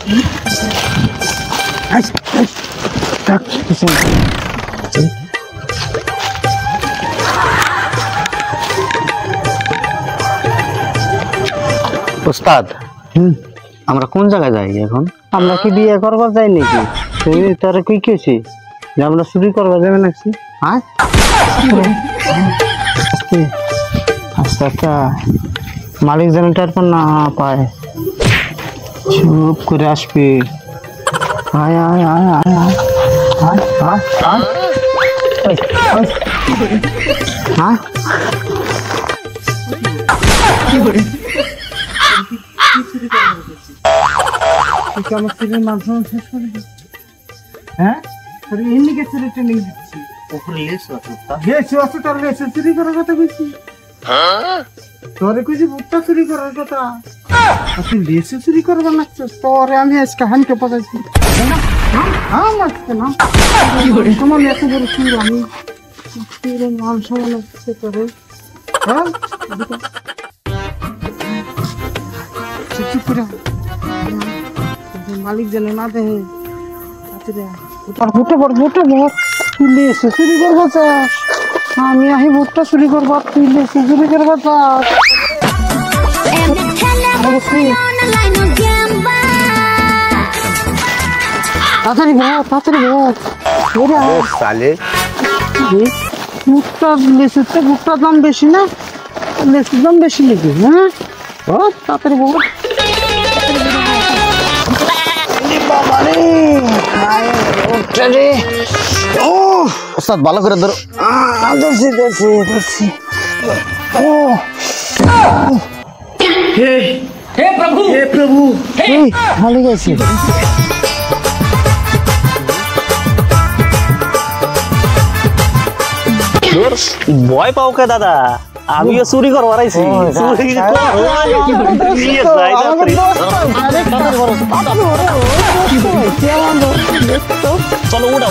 উস্তাদ আমরা কোন জায়গায় যাই এখন? আমরা কি বিয়ে করবার যাই নাকি? তুই তোরা কি কেছি যে আমরা চুরি করবার যাবে নাকি? হ্যাঁ আচ্ছা আচ্ছা, মালিক যেন তারপর না পায়, চুপ করে আসবি। আয় আয় আয় আয় আয় আয় আয় হ্যাঁ হ্যাঁ এমনিকে চুরি ট্রেনিং দিচ্ছি। চুরি করার কথা বলছি, তোরে কইছি ভুট্টা চুরি করার কথা, তুই লেসে চুরি করবার লাগছিস। তোরে আমি আজকে হানকে পাকাইছি তোমার এত বড় চুর আমি মান সমান তোরে। হ্যাঁ চুপ করে মালিক যেন না দেহে ভুট্টা পর ভুট্টা ভর তুই লেসে চুরি করবো চাস, আমি আহি ভুট্টা চুরি করবো, তুই লেসে চুরি করবো চাস। তাড়াতাড়ি ভর তাড়াতাড়ি ভর সালে ভুট্টা লেসের তো ভুট্টার দাম বেশি না, লেসের দাম বেশি নাকি? হ্যাঁ তাড়াতাড়ি ভর। উস্তাদ ভালো করে ধরো। ধরছি ধরছি ধরছি। ও हे प्रभु হে প্রভু, ভালো গেছি। ভয় পাও কে দাদা? আমিও চুরি করবার আইছি। চলো ওটা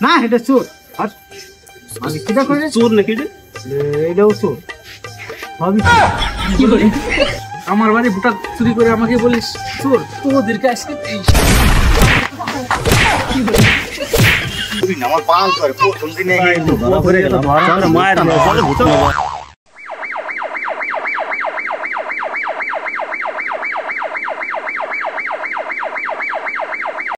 না এটা চোর, চোর নাকি? এটাও চোর। আমার বাড়ি ভুট্টা চুরি করে আমাকে বলিস চোর? তোদেরকে আজকে আমার পাল করে প্রথম দিনে মায়ের